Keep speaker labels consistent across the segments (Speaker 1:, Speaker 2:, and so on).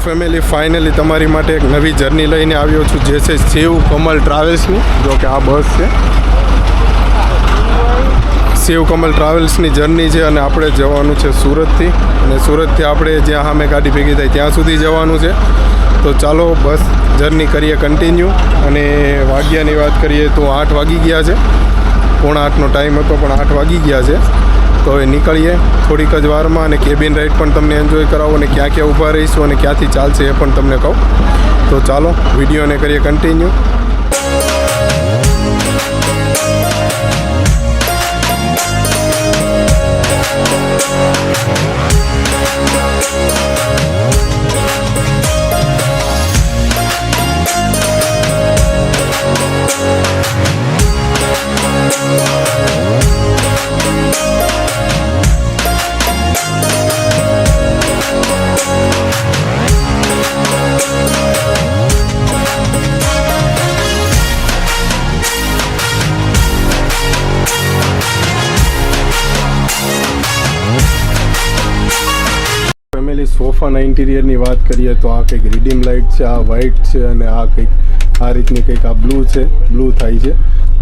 Speaker 1: Family finally તમારી માટે એક નવી જર્ની લઈને આવ્યો છું, જે છે શિવ કમલ ટ્રાવેલ્સની. જો કે આ બસ છે શિવ કમલ ટ્રાવેલ્સની જર્ની છે અને આપણે જવાનું છે સુરતથી, અને સુરતથી આપણે જ્યાં સામે ગાડી ભેગી થાય ત્યાં સુધી જવાનું છે. તો ચાલો બસ જર્ની કરીએ કન્ટિન્યુ. અને વાગ્યાની વાત કરીએ તો 8 વાગી ગયા છે, 7:45નો ટાઈમ હતો પણ 8 વાગી ગયા છે. તો હવે નીકળીએ થોડીક જ વારમાં, અને કેબિન રાઇડ પણ તમને એન્જોય કરાવો, અને ક્યાં ક્યાં ઊભા રહીશું અને ક્યાંથી ચાલશે એ પણ તમને કહું. તો ચાલો વિડીયોને કરીએ કન્ટિન્યુ. સોફાના ઇન્ટિરિયરની વાત કરીએ તો આ કંઈક રીડીમ લાઇટ છે, આ વ્હાઇટ છે, અને આ કંઈક આ રીતની કંઈક આ બ્લુ છે, બ્લુ થાય છે.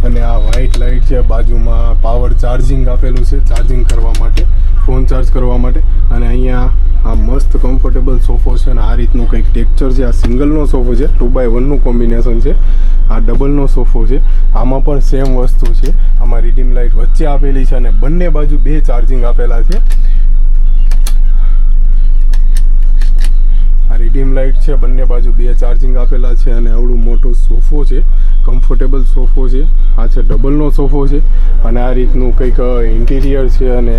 Speaker 1: અને આ વ્હાઇટ લાઇટ છે, બાજુમાં પાવર ચાર્જિંગ આપેલું છે, ચાર્જિંગ કરવા માટે, ફોન ચાર્જ કરવા માટે. અને અહીંયા આ મસ્ત કમ્ફર્ટેબલ સોફો છે, અને આ રીતનું કંઈક ટેક્ચર છે. આ સિંગલનો સોફો છે, 2x1નું કોમ્બિનેશન છે. આ ડબલનો સોફો છે, આમાં પણ સેમ વસ્તુ છે. આમાં રીડીમ લાઇટ વચ્ચે આપેલી છે, અને બંને બાજુ 2 ચાર્જિંગ આપેલા છે. આ રીડીમ લાઇટ છે, બંને બાજુ 2 ચાર્જિંગ આપેલા છે. અને આવડું મોટો સોફો છે, કમ્ફર્ટેબલ સોફો છે. આ છે ડબલનો સોફો છે, અને આ રીતનું કંઈક ઇન્ટિરિયર છે. અને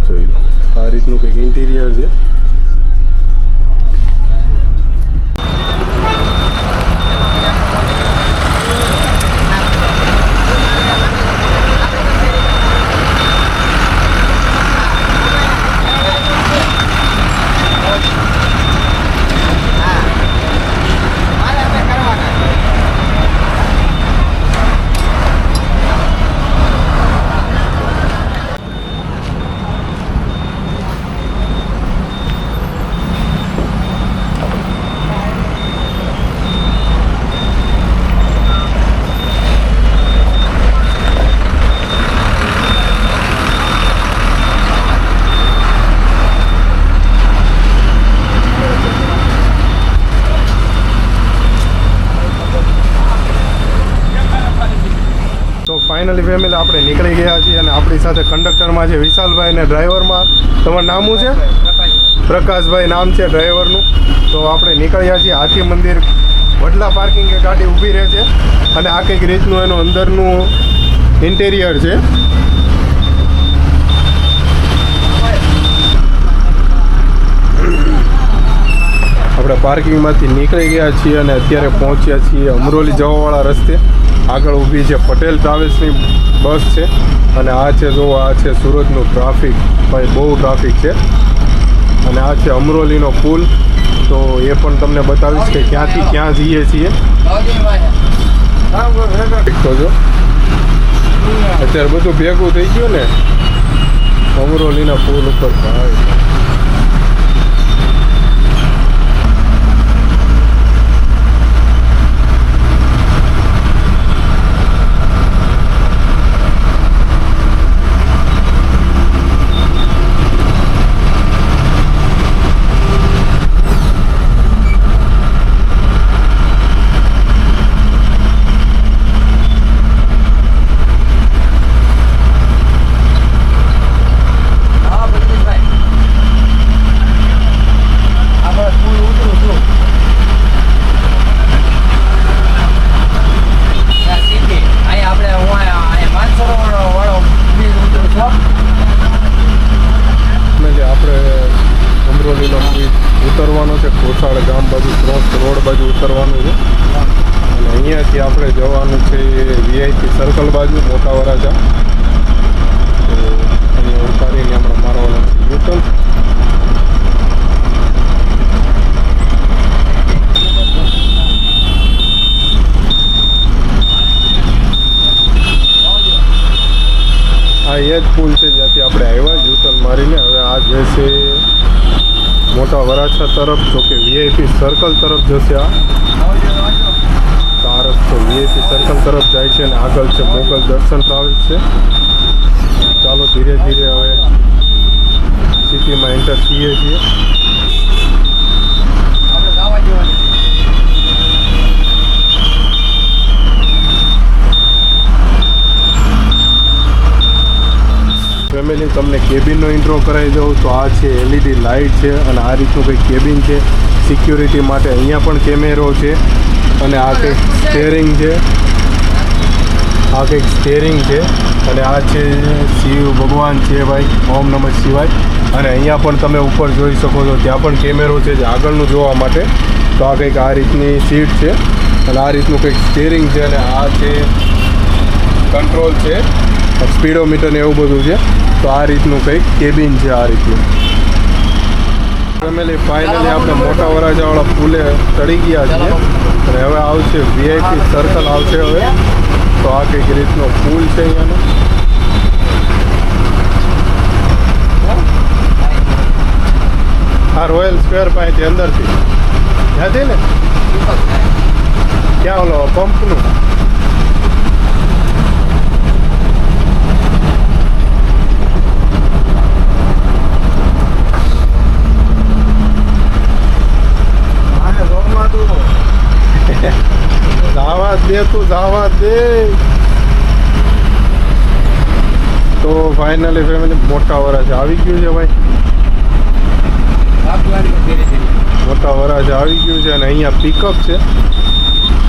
Speaker 1: જોઈ લો આ રીતનું કંઈક ઇન્ટિરિયર છે. ફાઇનલી ફેમિલી આપણે નીકળી ગયા છીએ, અને આપણી સાથે કંડક્ટરમાં છે વિશાલભાઈ, અને ડ્રાઈવરમાં તમારું નામ શું છે? પ્રકાશભાઈ નામ છે ડ્રાઈવરનું. તો આપણે નીકળ્યા છીએ હાથી મંદિર. વડલા પાર્કિંગે ગાડી ઊભી રહે છે, અને આ કંઈક રીતનું એનું અંદરનું ઇન્ટિરિયર છે. આપણે પાર્કિંગમાંથી નીકળી ગયા છીએ, અને અત્યારે પહોંચ્યા છીએ અમરોલી જવાવાળા રસ્તે. આગળ ઊભી છે પટેલ ટ્રાવેલ્સની બસ છે, અને આ છે જો આ છે સુરતનું ટ્રાફિક. ભાઈ બહુ ટ્રાફિક છે. અને આ છે અમરોલીનો પુલ, તો એ પણ તમને બતાવીશ કે ક્યાંથી ક્યાં જઈએ છીએ. તો જો અત્યારે બધું ભેગું થઈ ગયું ને અમરોલીના પુલ ઉપર. ભાઈ ઉતરવાનો છે કોસાળ ગામ બાજુ, ક્રોસ રોડ બાજુ ઉતરવાનું છે. અને અહીંયાથી આપણે જવાનું છે વીઆઈપી સર્કલ બાજુ, મોટા વરાજા. તો અહીંયા ઉતારીને આપણે મારવાનું છે યુટર્ન. આ એ જ પુલ છે જ્યાંથી આપણે આવ્યા યુટર્ન મારીને. હવે આ જે છે મોટા વરાછા તરફ, જો કે વીઆઈપી સર્કલ તરફ જશે. આ રસ્તો વીઆઈપી સર્કલ તરફ જાય છે અને આગળ છે મોગલ દર્શન ટ્રાવેલ્સ છે. ચાલો ધીરે ધીરે હવે સિટીમાં એન્ટર થઈએ છીએ. ફેમિલી, તમને કેબિનનો ઇન્ટ્રો કરાવી દઉં તો આ છે એલઈડી લાઇટ છે અને આ રીતનું કંઈક કેબિન છે સિક્યુરિટી માટે. અહીંયા પણ કેમેરો છે અને આ કંઈક સ્ટેરિંગ છે. આ કંઈક સ્ટેરિંગ છે અને આ છે શિવ ભગવાન છે ભાઈ, ઓમ નમઃ શિવાય. અને અહીંયા પણ તમે ઉપર જોઈ શકો છો, ત્યાં પણ કેમેરો છે જે આગળનું જોવા માટે. તો આ કંઈક આ રીતની સીટ છે અને આ રીતનું કંઈક સ્ટેરિંગ છે અને આ છે કંટ્રોલ છે, સ્પીડોમીટર ને એવું બધું છે. તો આ રીતનું કંઈક કેબિન છે આ રીતનું. ફેમિલી, ફાઇનલી આપણે મોટા વરાછાવાળા પુલે ચડી ગયા છીએ અને હવે આવશે વીઆઈપી સર્કલ આવશે હવે. તો આ કંઈક રીતનો પુલ છે અહીંયાનો. આ રોયલ સ્ક્વેર પાસેથી અંદરથી ત્યાંથી ને ક્યાં ઓલો પંપનું જવા દે, તું જવા દે. તો ફાઇનલી ફેમિલી મોટા વરાછા આવી ગયું છે ભાઈ. મોટા વરાછા આવી ગયું છે અને અહીંયા પિકઅપ છે.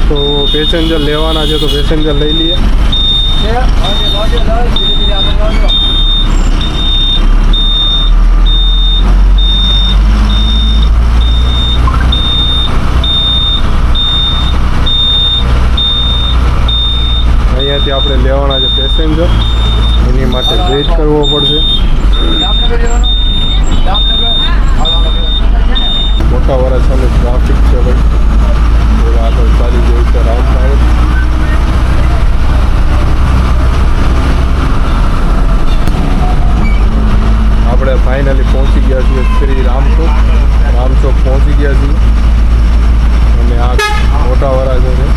Speaker 1: તો પેસેન્જર લેવાના છે તો પેસેન્જર લઈ લઈએ. અહીંયાથી આપણે લેવાના છે પેસેન્જર, એની માટે વેઇટ કરવો પડશે. મોટા વરાછાનું ટ્રાફિક છે ભાઈ. આગળ ચાલી જાય છે રાઉન્ડ સાઈડ. આપણે ફાઇનલી પહોંચી ગયા છીએ શ્રી રામચોક. રામચોક પહોંચી ગયા છીએ અને આ મોટા વરાછા છે.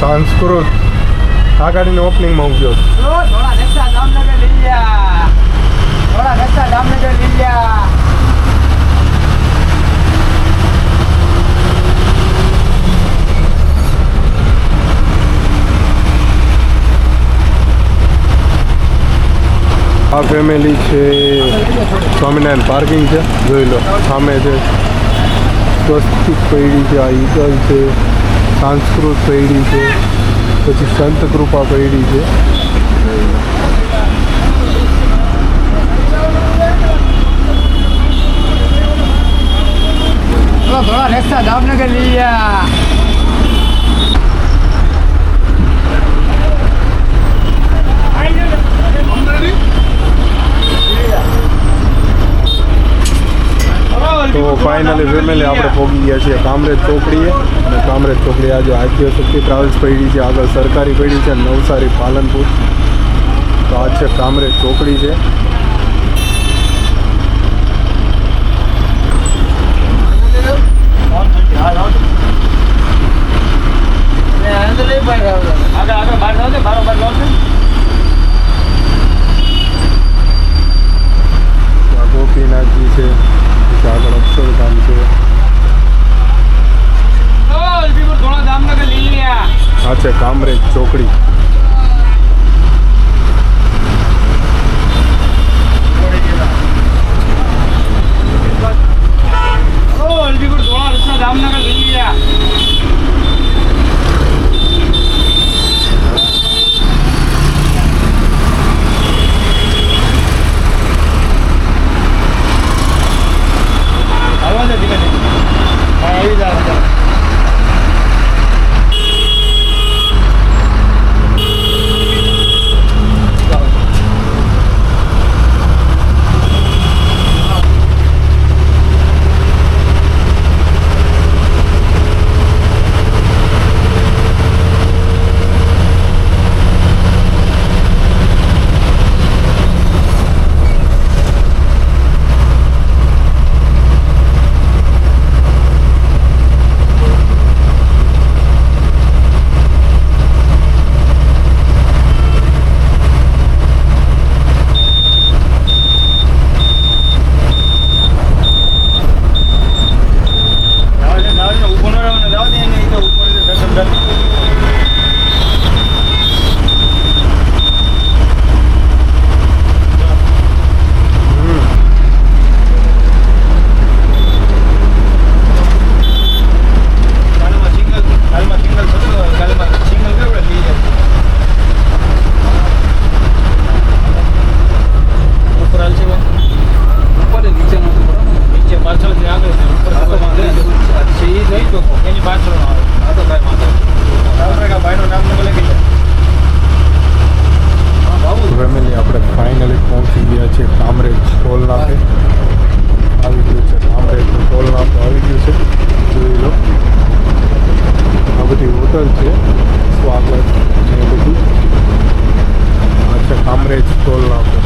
Speaker 1: સંસ્કૃત આ ગાડીની ઓપનિંગમાં હું ગયો. આ ફેમિલી છે સ્વામિનારાયણ પાર્કિંગ છે, જોઈ લો સામે છે. સ્વસ્તિક પૈડી છે, આ ઈગલ છે, સંસ્કૃત પૈડી છે, પછી સંત કૃપા પૈડી છે.
Speaker 2: થોડા રસ્તા દામનગર લીયા.
Speaker 1: તો ફાઇનલી ફેમિલી આપણે પહોંચી ગયા છીએ કામરેજ ચોકડીએ. અને કામરેજ ચોકડી આજે આદ્ય શક્તિ ટ્રાવેલ્સ પડી છે, આગળ સરકારી પડી છે નવસારી પાલનપુર. તો આ છે કામરેજ ચોકડી છે. ગોપીનાથજી છે, આગળ અક્ષરધામ છે. આ છે કામરેજ ચોકડી. દહેજ ટોલ નાકો.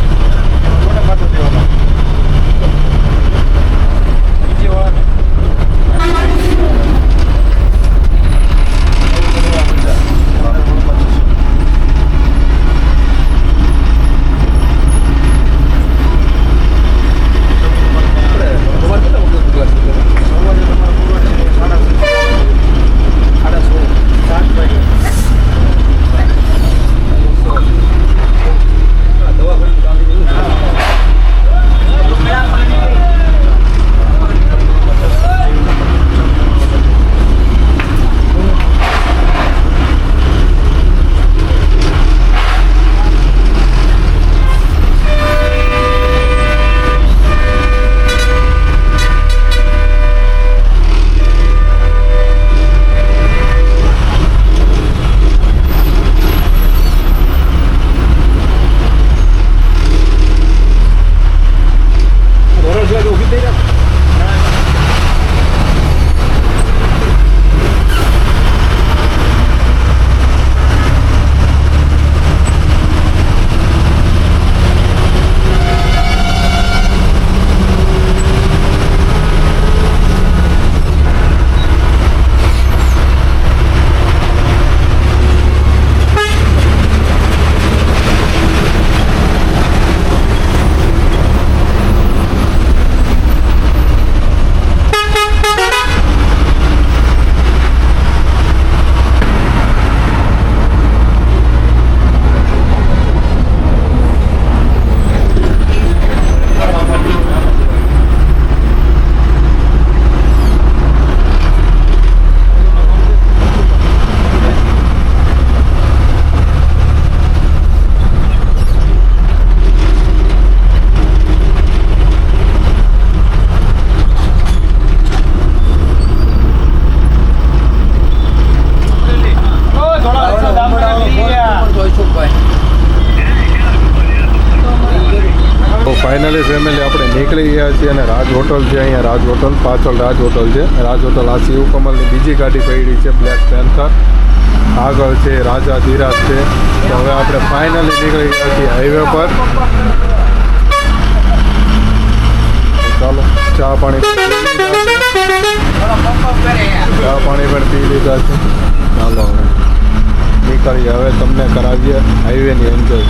Speaker 1: ફાઇનલી ફેમિલી આપણે નીકળી ગયા છીએ અને રાજ હોટલ છે. અહીંયા રાજ હોટલ પાછળ રાજ હોટલ છે. રાજ હોટલ આ શિવ કમલની બીજી ગાડી પડી છે, બ્લેક પેન્થર. આગળ છે રાજા ધીરાજ છે. તો હવે આપણે ફાઇનલી નીકળી ગયા છીએ હાઈવે પર. ચાલો ચા પાણી પણ પી લીધા છે. ચાલો હવે નીકળીએ. હવે તમને કરાવીએ હાઈવેની એન્જોય.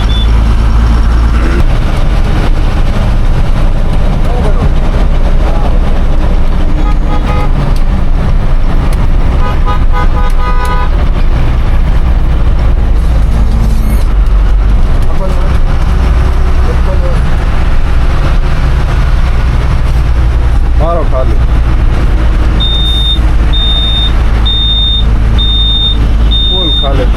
Speaker 1: મારો ખાલી ફૂલ ખાલી.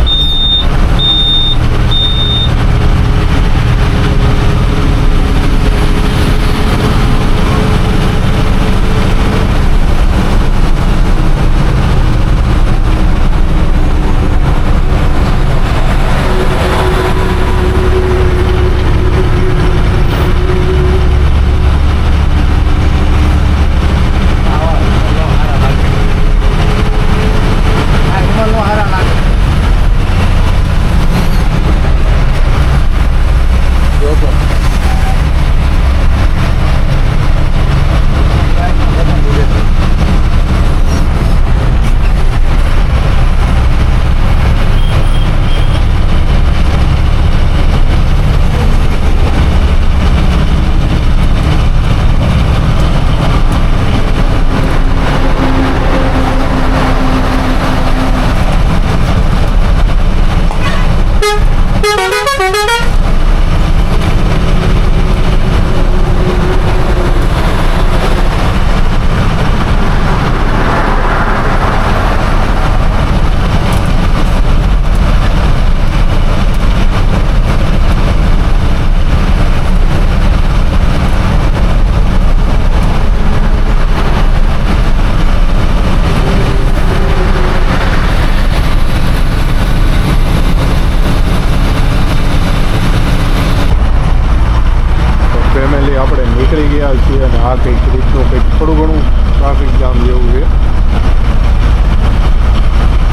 Speaker 1: નીકળી ગયા છીએ અને આ કંઈક રીતનું કંઈક થોડું ઘણું ટ્રાફિક જામ જેવું છે.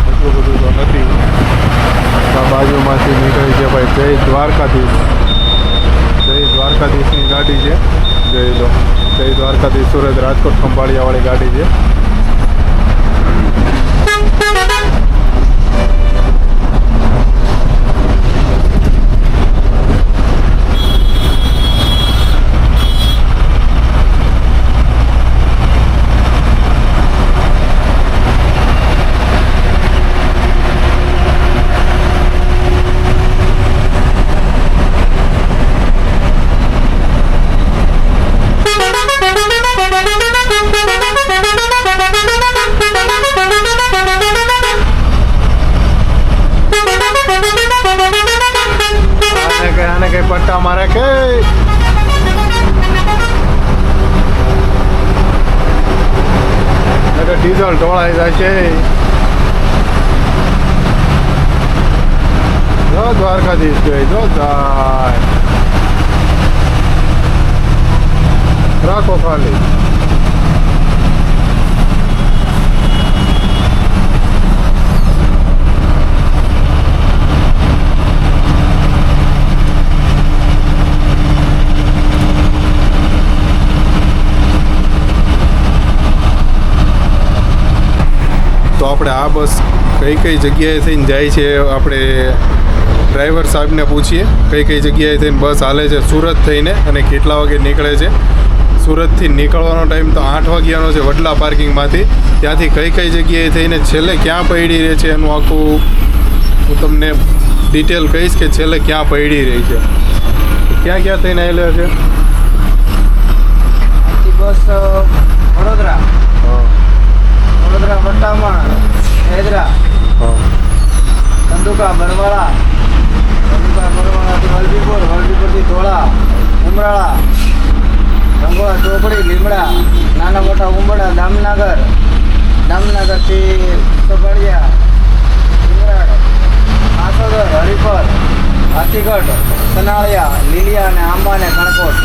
Speaker 1: એટલું બધું તો નથી. આ બાજુમાંથી નીકળી છે ભાઈ જય દ્વારકાધીશ. જય દ્વારકાધીશની ગાડી છે. જોઈ લો, જય દ્વારકાધીશ સુરત રાજકોટ ખંભાળિયાવાળી ગાડી છે. આને કઈ પટ્ટા મારે કે ડીઝલ ઢોળાઈ જાય છે. જો દ્વારકાધીશ જોઈ જો જાય રાખો ખાલી. તો આપણે આ બસ કઈ કઈ જગ્યાએ થઈને જાય છે આપણે ડ્રાઈવર સાહેબને પૂછીએ કઈ કઈ જગ્યાએ થઈને બસ હાલે છે સુરત થઈને અને કેટલા વાગે નીકળે છે. સુરતથી નીકળવાનો ટાઈમ તો 8 વાગ્યાનો છે વડલા પાર્કિંગમાંથી. ત્યાંથી કઈ કઈ જગ્યાએ થઈને છેલ્લે ક્યાં પડી રહે છે એનું આખું હું તમને ડિટેલ કહીશ કે છેલ્લે ક્યાં પડી રહી છે. ક્યાં ક્યાં થઈને આવેલા છે
Speaker 2: બસ વડોદરા,
Speaker 1: હા
Speaker 2: વડોદરા વટામણ, હેદરા,
Speaker 1: હા
Speaker 2: ધંધુકા, બરવાળા, વલભીપુર, વલભીપુરથી ધોળા, ઉમરાળા, રંગોળા, ચોપડી, લીમડા, નાના મોટા ઉંબડા, દામનગર, દામનગરથી સફળિયા, ડુંગરાળ, આસોદર, હરિપર, હાથીગઢ, સનાળિયા, લીલિયા અને આંબા અને કણકોટ.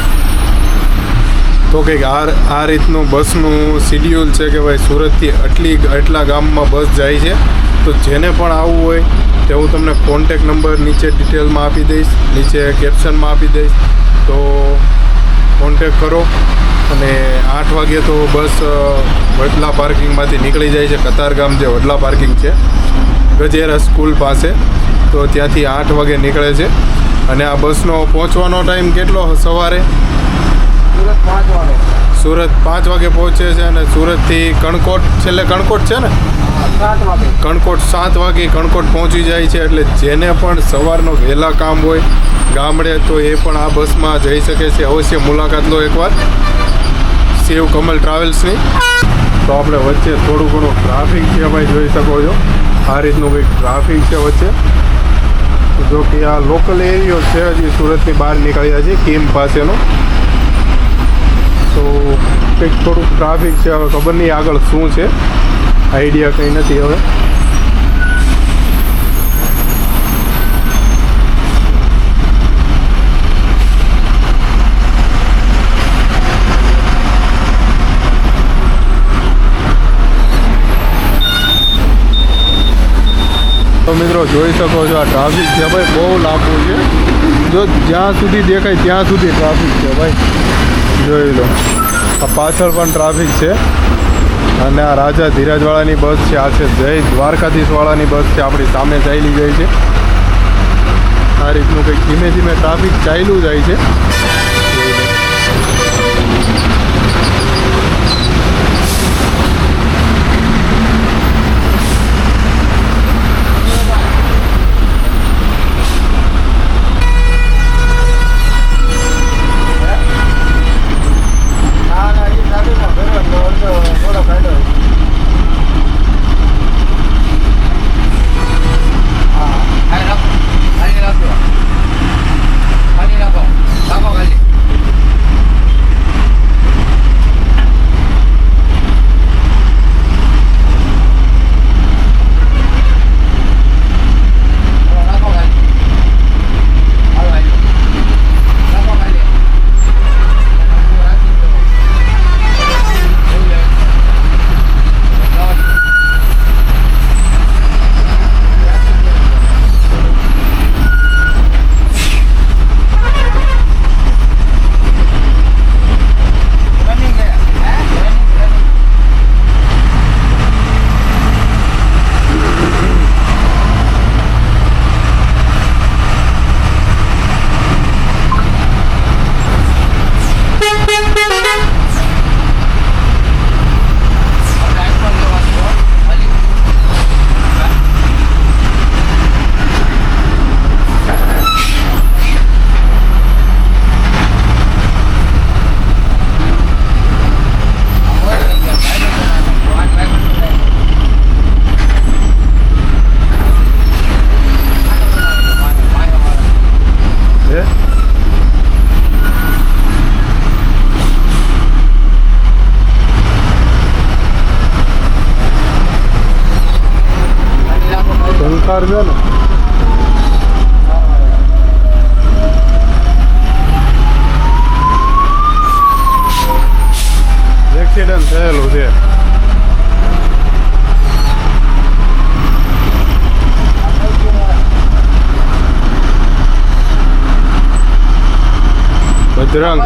Speaker 1: તો કંઈક આ રીતનું બસનું શિડ્યુલ છે કે ભાઈ સુરતથી આટલા ગામમાં બસ જાય છે. તો જેને પણ આવવું હોય તે હું તમને કોન્ટેક નંબર નીચે ડિટેલમાં આપી દઈશ, નીચે કેપ્શનમાં આપી દઈશ. તો કોન્ટેક કરો. અને 8 વાગે તો બસ વડલા પાર્કિંગમાંથી નીકળી જાય છે. કતારગામ જે વડલા પાર્કિંગ છે ગજેરા સ્કૂલ પાસે, તો ત્યાંથી 8 વાગે નીકળે છે. અને આ બસનો પહોંચવાનો ટાઈમ કેટલો સવારે?
Speaker 2: સુરત 5 વાગે.
Speaker 1: સુરત 5 વાગે પહોંચે છે. અને સુરતથી કણકોટ છેલ્લે કણકોટ છે ને
Speaker 2: 7 વાગે.
Speaker 1: કણકોટ 7 વાગે કણકોટ પહોંચી જાય છે. એટલે જેને પણ સવારનો વહેલા કામ હોય ગામડે તો એ પણ આ બસમાં જઈ શકે છે. અવશ્ય મુલાકાત લો એકવાર શિવ કમલ ટ્રાવેલ્સની. તો આપણે વચ્ચે થોડું ઘણું ટ્રાફિક છે ભાઈ, જોઈ શકો છો આ રીતનું કંઈક ટ્રાફિક છે વચ્ચે. જો કે આ લોકલ એરિયો છે, હજી સુરતની બહાર નીકળ્યા છે કીમ પાસેનો. તો કંઈક થોડુંક ટ્રાફિક છે. હવે ખબર નહીં આગળ શું છે, આઈડિયા કંઈ નથી હવે. તો મિત્રો જોઈ શકો છો આ ટ્રાફિક છે ભાઈ, બહુ લાંબુ છે. જો જ્યાં સુધી દેખાય ત્યાં સુધી ટ્રાફિક છે ભાઈ, જોઈ લો. આ પાછળ પણ ટ્રાફિક છે. અને આ રાજા ધીરાજવાળાની બસ છે, આ છે જય દ્વારકાધીશવાળાની બસ છે, આપણી સામે ચાલી જાય છે. આ રીતનું કંઈક ધીમે ધીમે ટ્રાફિક ચાલ્યું જાય છે. છે. શંકર છે ને એક્સિડન્ટ થયેલું છે. બજરંગ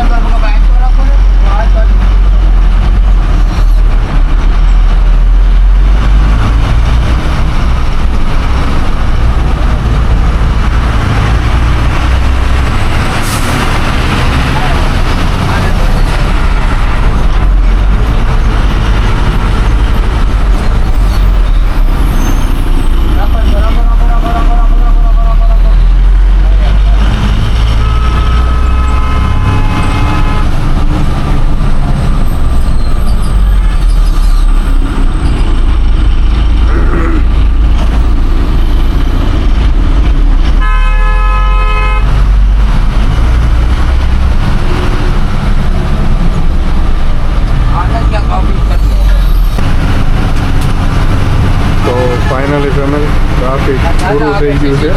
Speaker 1: ફાઇનલી ફેમિલી ટ્રાફિક પૂરું થઈ ગયું છે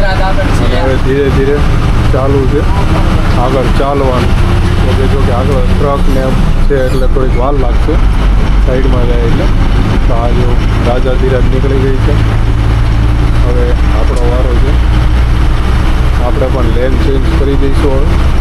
Speaker 1: અને હવે ધીરે ધીરે ચાલુ છે આગળ ચાલવાનું. તો કે જો કે આગળ ટ્રક ને છે એટલે થોડીક વાર લાગશે સાઈડમાં જાય એટલે. તો આ જો રાજા ધીરાજ નીકળી ગઈ છે. હવે આપણો વારો છે. આપણે પણ લેન ચેન્જ કરી દઈશું હવે.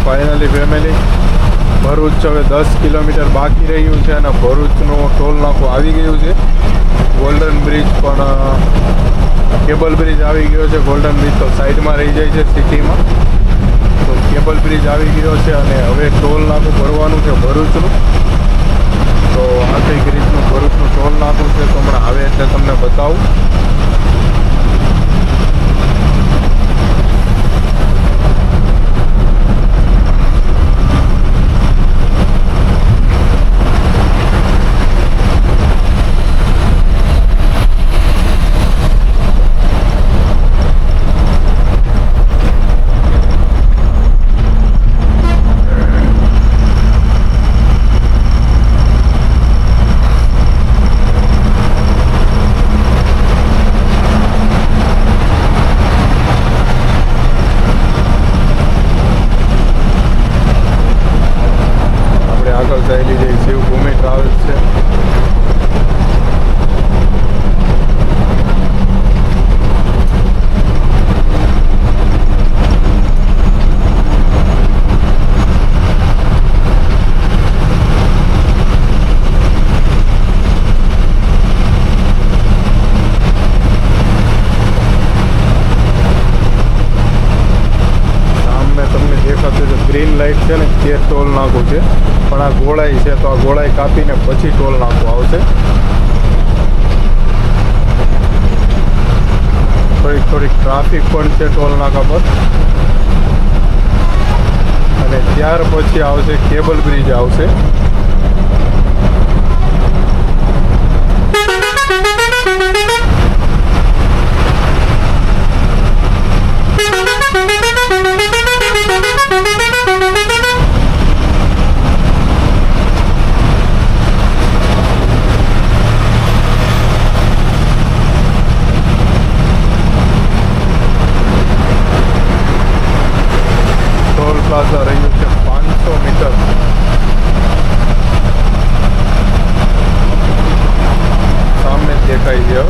Speaker 1: ફાઇનલી ફેમિલી ભરૂચ હવે 10 કિલોમીટર બાકી રહ્યું છે અને ભરૂચનું ટોલ નાકું આવી ગયું છે. ગોલ્ડન બ્રિજ પણ કેબલ બ્રિજ આવી ગયો છે. ગોલ્ડન બ્રિજ તો સાઈડમાં રહી જાય છે સિટીમાં. તો કેબલ બ્રિજ આવી ગયો છે અને હવે ટોલ નાકું ભરવાનું છે ભરૂચનું. તો આ કઈક રીતનું ભરૂચનું ટોલ નાકું છે તો હમણાં આવે એટલે તમને બતાવું. ચાલી જાય શિવભૂમિ ટ્રાવેલ્સ છે. ગ્રીન લાઇટ છે ને તે ટોલ નાકું છે પણ આ ગોળાઈ છે તો આ ગોળાઈ કાપીને પછી ટોલ નાકું આવશે. થોડીક ટ્રાફિક પણ છે ટોલ નાકા પર. પછી આવશે કેબલ બ્રિજ આવશે. પ્લાઝા રહ્યું છે 500 મીટર. સામે દેખાય છે.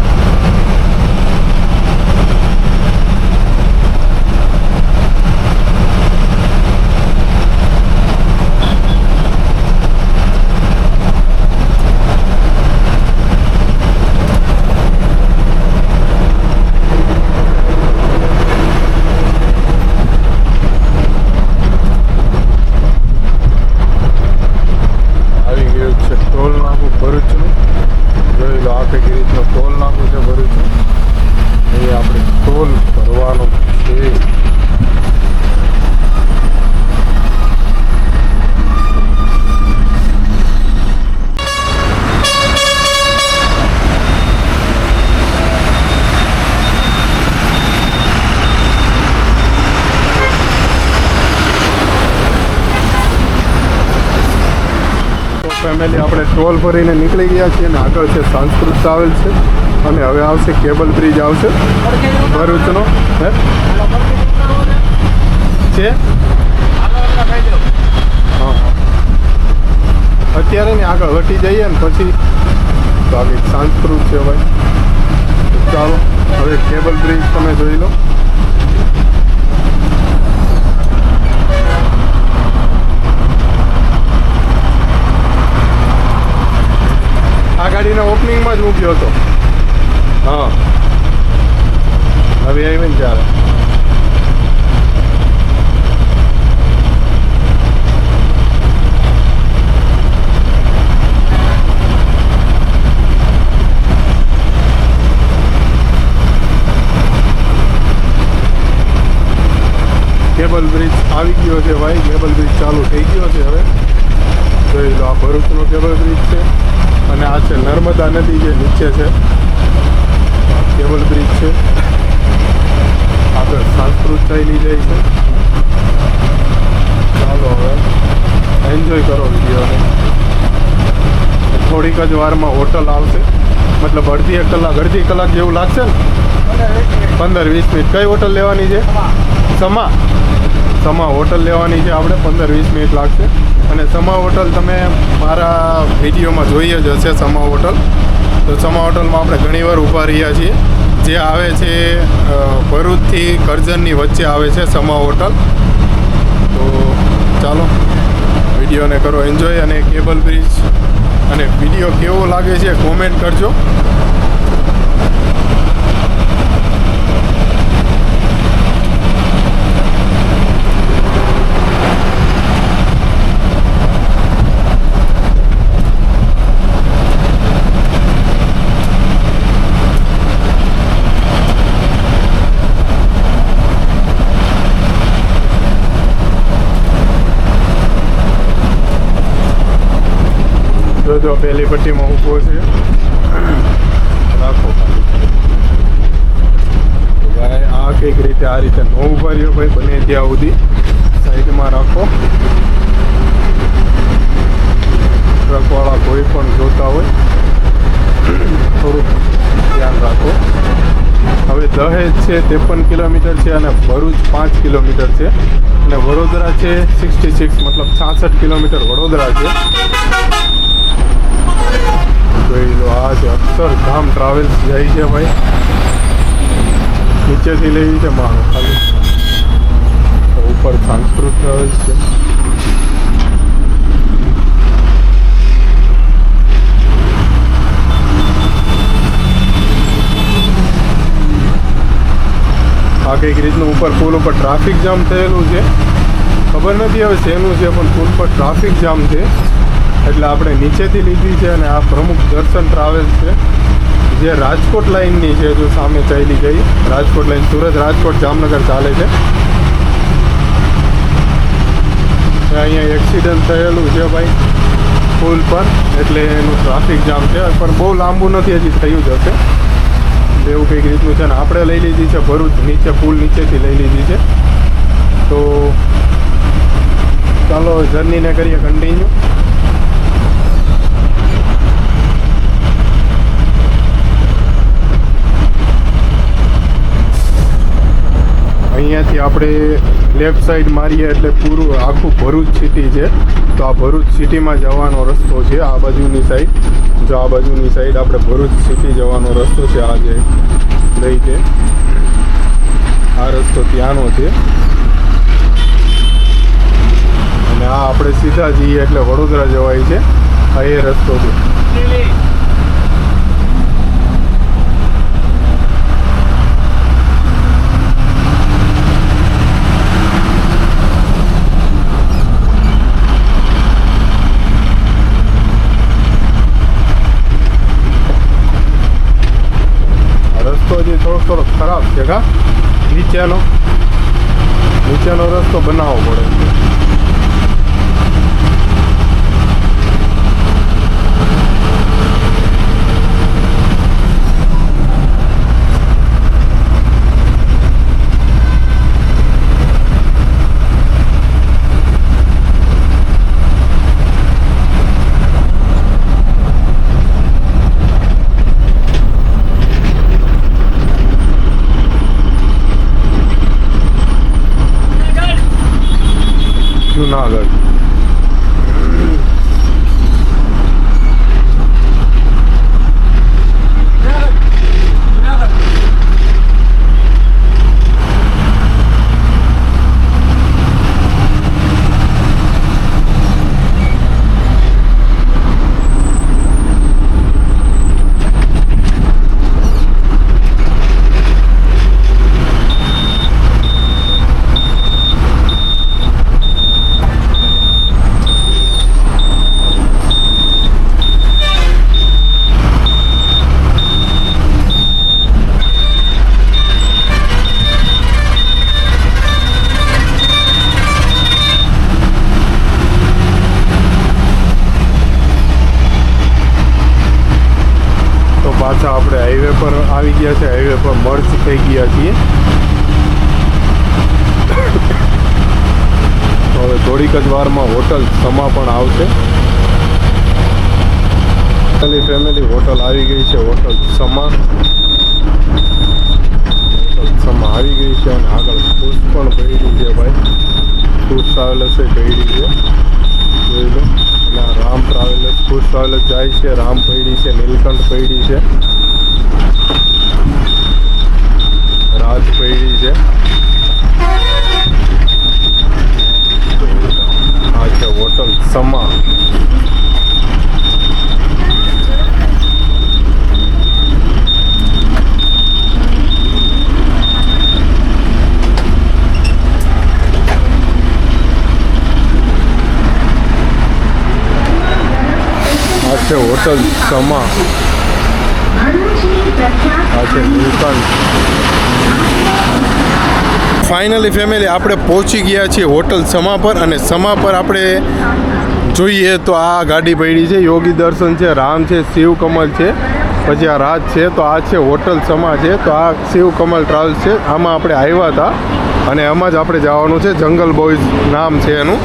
Speaker 1: ટોલ નાકું ભરૂચનું જોઈ લો. આ કંઈક રીતનું ટોલ નાકું છે ભરૂચનું. એ આપણે ટોલ ભરવાનો છે. ફેમિલી આપણે ટોલ ભરીને નીકળી ગયા છીએ અને આગળ છે સંસ્કૃત ટ્રાવેલ છે અને હવે આવશે કેબલ બ્રિજ આવશે ભરૂચનો. હે છે હા અત્યારે ને આગળ વટી જઈએ ને પછી તો આગળ સંસ્કૃત છે ભાઈ. ચાલો હવે કેબલ બ્રિજ તમે જોઈ લો. આ ગાડીના ઓપનિંગમાં જ મૂક્યો હતો. હા હવે આવી ને ચાલે. કેબલ બ્રિજ આવી ગયો છે ભાઈ. કેબલ બ્રિજ ચાલુ થઈ ગયો છે હવે. જોઈ લો આ ભરૂચનો કેબલ બ્રિજ છે અને આ છે નર્મદા નદી જે નીચે છે. કેબલ બ્રિજ છે. આગળ સંસ્કૃત ચાલી જાય છે. ચાલો હવે એન્જોય કરો વિડીયોને. થોડીક જ વારમાં હોટલ આવશે. મતલબ અડધી કલાક જેવું લાગશે ને. 15-20 મિનિટ. કઈ હોટલ લેવાની છે? સમા હોટલ લેવાની છે આપણે. 15-20 મિનિટ લાગશે. અને સમા હોટલ તમે મારા વિડીયોમાં જોઈએ જ હશે. સમા હોટલ તો સમા હોટલમાં આપણે ઘણીવાર ઊભા રહ્યા છીએ. જે આવે છે ભરૂચથી કરજણની વચ્ચે આવે છે સમા હોટલ. તો ચાલો વિડીયોને કરો એન્જોય. અને કેબલ બ્રિજ અને વિડીયો કેવો લાગે છે કોમેન્ટ કરજો. જો પહેલી પટ્ટીમાં ઊભો છે. રાખો ભાઈ. આ કંઈક રીતે આ રીતે ન ઊભા રહ્યો ભાઈ. બને ત્યાં સુધી સાઈડમાં રાખો. ટ્રકવાળા કોઈ પણ જોતા હોય થોડુંક ધ્યાન રાખો. હવે દહેજ છે 53 કિલોમીટર છે અને ભરૂચ 5 કિલોમીટર છે અને વડોદરા છે 66 મતલબ 66 કિલોમીટર વડોદરા છે. જોઈ લો આ છે અક્ષરધામ ટ્રાવેલ્સ જાય છે ભાઈ. નીચેથી લેવી છે માણસ ખાલી. ઉપર સંસ્કૃત ટ્રાવેલ્સ છે. આ કંઈક રીતનું ઉપર પુલ ઉપર ટ્રાફિક જામ થયેલું છે. ખબર નથી હવે શેનું છે પણ પુલ પર ટ્રાફિક જામ છે એટલે આપણે નીચેથી લીધી છે. અને આ પ્રમુખ દર્શન ટ્રાવેલ્સ છે જે રાજકોટ લાઇનની છે. જો સામે ચાલી ગઈ રાજકોટ લાઇન. સુરત રાજકોટ જામનગર ચાલે છે. અહીંયા એક એક્સિડન્ટ થયેલું છે ભાઈ પુલ પર, એટલે એનું ટ્રાફિક જામ છે, પણ બહુ લાંબુ નથી, હજી થયું જ હશે એવું કંઈક રીતનું છે. ને આપણે લઈ લીધી છે ભરૂચ નીચે, પુલ નીચેથી લઈ લીધી છે. તો ચાલો જર્નીને કરીએ કન્ટિન્યુ. અહીંયાથી આપણે લેફ્ટ સાઈડ મારીએ એટલે પૂરું આખું ભરૂચ સિટી છે. તો આ ભરૂચ સિટીમાં જવાનો રસ્તો છે આ બાજુની સાઈડ. જો આ બાજુની સાઈડ આપણે ભરૂચ સિટી જવાનો રસ્તો છે, આ જે લઈ છે આ રસ્તો ત્યાંનો છે. અને આ આપણે સીધા જઈએ એટલે વડોદરા જવાય છે, આ એ રસ્તો છે. થોડો ખરાબ છે કા, નીચેનો રસ્તો બનાવવો પડે છે. જુનાગઢ પાછા આપણે હાઈવે પર આવી ગયા છે, હાઈવે પર મર્જ થઈ ગયા છીએ. હવે થોડીક જ વારમાં હોટલ સમા પણ આવશે. ફેમિલી હોટલ આવી ગઈ છે, હોટલ સમા આવી ગઈ છે. અને આગળ ખુશ પણ પડી છે ભાઈ, ખુશ ટ્રાવેલર્સ પડી છે, જોઈ લો. અને આ રામ ટ્રાવેલર્સ, ખુશ ટ્રાવેલર્સ જાય છે, રામ પડી છે, નીલકંઠ પડી છે, રાજ પડી છે. આ છે હોટલ સમા. હોટલ સમા, આ છે નીલકંઠ. ફાઇનલી ફેમિલી આપણે પહોંચી ગયા છીએ હોટલ સમા પર. અને સમા પર આપણે જોઈએ તો આ ગાડી પડી છે, યોગી દર્શન છે, રામ છે, શિવ કમલ છે, પછી આ રાજ છે. તો આ છે હોટલ સમા છે. તો આ શિવ કમલ ટ્રાવેલ્સ છે, આમાં આપણે આવ્યા હતા અને આમાં જ આપણે જવાનું છે. જંગલ બોયઝ નામ છે એનું.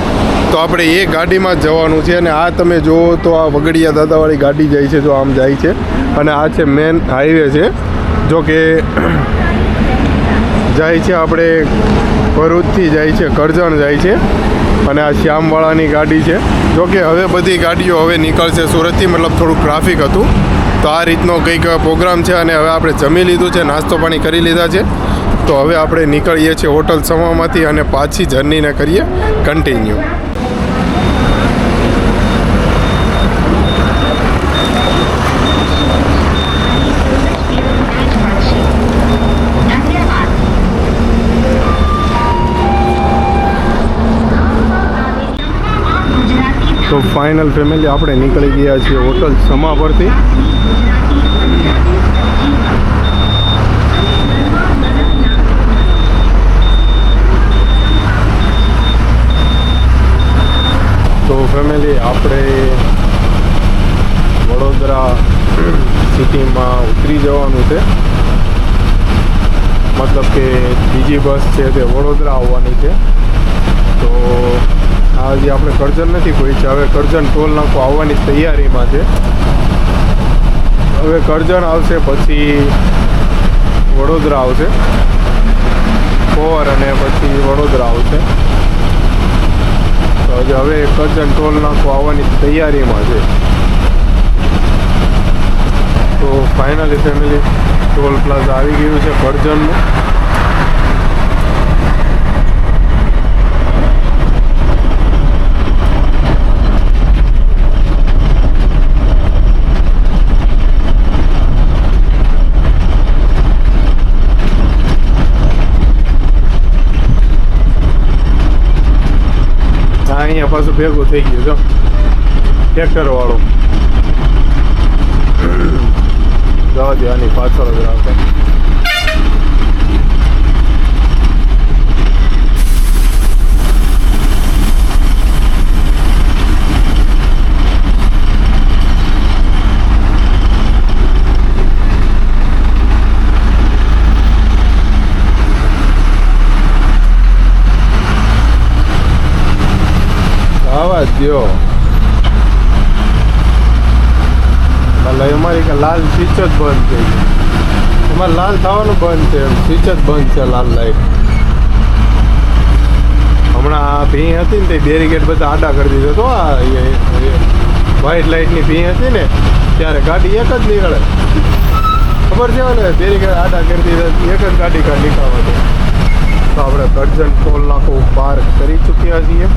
Speaker 1: તો આપણે એ ગાડીમાં જ જવાનું છે. અને આ તમે જુઓ તો આ વગડિયા દાદાવાળી ગાડી જાય છે, જો આમ જાય છે. અને આ છે મેન હાઈવે છે, જો કે જાય છે આપણે ભરૂચથી જાય છે, કરજણ જાય છે. અને આ શ્યામવાળાની ગાડી છે. જો કે હવે બધી ગાડીઓ હવે નીકળશે સુરતથી, મતલબ થોડુંક ટ્રાફિક હતું. તો આ રીતનો કંઈક પ્રોગ્રામ છે. અને હવે આપણે જમી લીધું છે, નાસ્તો પાણી કરી લીધા છે. તો હવે આપણે નીકળીએ છીએ હોટલ સમામાંથી અને પાછી જર્નીને કરીએ કન્ટિન્યુ. તો ફાઇનલ ફેમિલી આપણે નીકળી ગયા છીએ હોટલ સમા પરથી. ફેમિલી આપણે વડોદરા સિટીમાં ઉતરી જવાનું છે. મતલબ કે બીજી બસ છે તે વડોદરા આવવાની છે. તો આજે આપણે કરજણ નથી પહોંચ્યા. હવે કરજણ ટોલ નાકો આવવાની તૈયારીમાં છે. હવે કરજણ આવશે પછી વડોદરા આવશે, પોર અને પછી વડોદરા આવશે. તો હવે કરજણ ટોલ નાકો આવવાની તૈયારીમાં છે. તો ફાઇનલી ફેમિલી ટોલ પ્લાઝા આવી ગયું છે કરજણનું. અહીંયા પાછું ભેગું થઈ ગયું જો ટ્રેક્ટર વાળું. જવા દે, આની પાછળ જ આવતા. આવા જ દો. એટલે અમારી લાલ સ્વિચ જ બંધ થઈ ગઈ. અમારે લાલ થવાનું બંધ છે, સ્વિચ જ બંધ છે લાલ લાઈટ. હમણાં આ ભી હતી ને તે બેરીકેડ બધા આડા કરી દીધો તો આ વ્હાઈટ લાઇટની ભી હતી ને ત્યારે ગાડી એક જ નીકળે. ખબર છે ને, બેરીકેડ આડા કરી દીધા એક જ ગાડી નીકળવા દે. તો આપણે કરજણ ટોલ નાકો પાર કરી ચૂક્યા છીએ.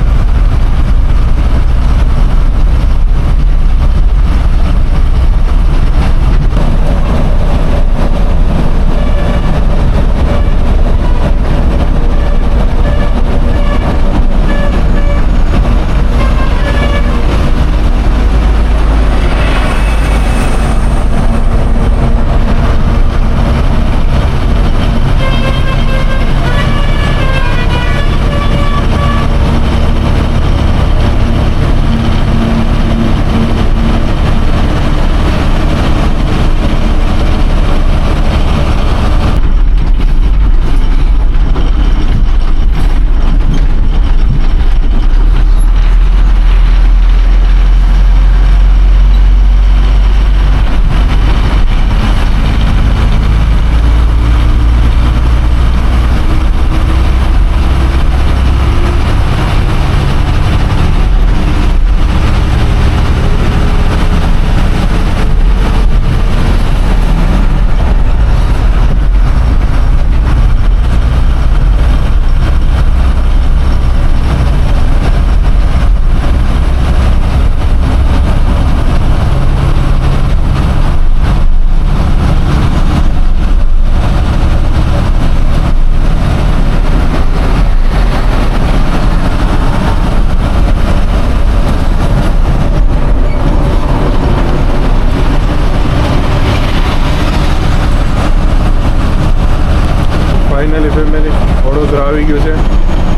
Speaker 1: ફાઇનલી ફેમિલી વડોદરા આવી ગયું છે.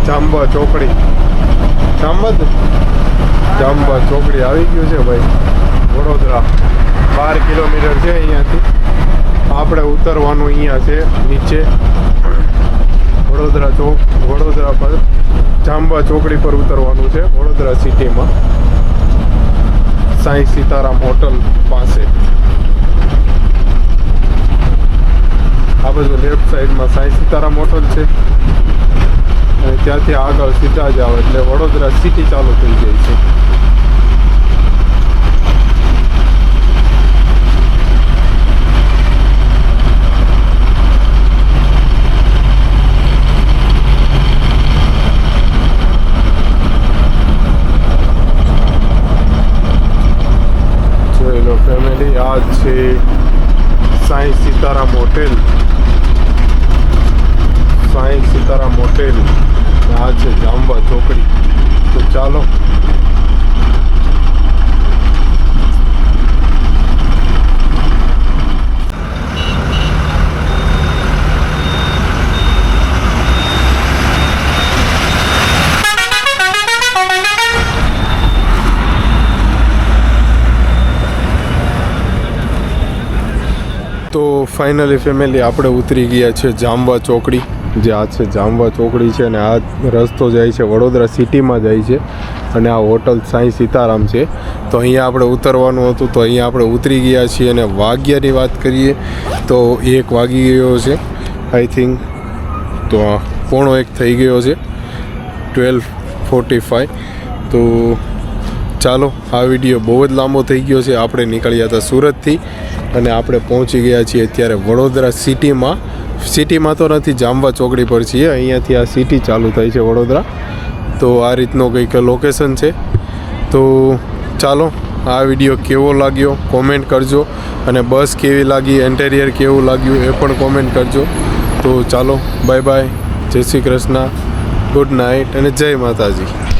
Speaker 1: જાંબા ચોકડી, જાંબા ચોકડી આવી ગયું છે ભાઈ વડોદરા. 12 કિલોમીટર છે અહીંયાથી. આપણે ઉતરવાનું અહીંયા છે નીચે વડોદરા પર જાંબા ચોકડી પર ઉતરવાનું છે વડોદરા સિટીમાં, સાંઈ સીતારામ હોટલ પાસે. આ બધું લેફ્ટ સાઈડમાં સાંઈ સીતારામ હોટલ છે અને ત્યાંથી આગળ સીધા જાઓ એટલે વડોદરા સિટી ચાલુ થઈ જાય છે. જોઈ લો ફેમિલી, આ છે સાંઈ સીતારામ હોટેલ. સાંઈ સીતારામ હોટેલ, આ છે જાંબા ચોકડી. તો ચાલો તો ફાઇનલી ફેમિલી આપણે ઉતરી ગયા છે જામવા ચોકડી, જે આ છે જામવા ચોકડી છે, અને આ રસ્તો જાય છે વડોદરા સિટીમાં જાય છે, અને આ હોટલ સાંઈ સીતારામ છે. તો અહીંયા આપણે ઉતરવાનું હતું, તો અહીંયા આપણે ઉતરી ગયા છીએ. અને વાગ્યાની વાત કરીએ તો 1 વાગી ગયો છે આઈ થિંક, તો 1:15 થઈ ગયો છે, 12:45. તો ચાલો, આ વિડીયો બહુ જ લાંબો થઈ ગયો છે. આપણે નીકળ્યા હતા સુરતથી અને આપણે પહોંચી ગયા છીએ અત્યારે વડોદરા સિટીમાં. સિટીમાં તો નથી, જામવા ચોકડી પર છીએ. અહીંયાથી આ સિટી ચાલુ થાય છે વડોદરા. તો આ રીતનો કંઈક લોકેશન છે. તો ચાલો, આ વિડીયો કેવો લાગ્યો કોમેન્ટ કરજો, અને બસ કેવી લાગી, ઇન્ટેરિયર કેવું લાગ્યું એ પણ કોમેન્ટ કરજો. તો ચાલો, બાય બાય, જય શ્રી કૃષ્ણ, ગુડ નાઇટ અને જય માતાજી.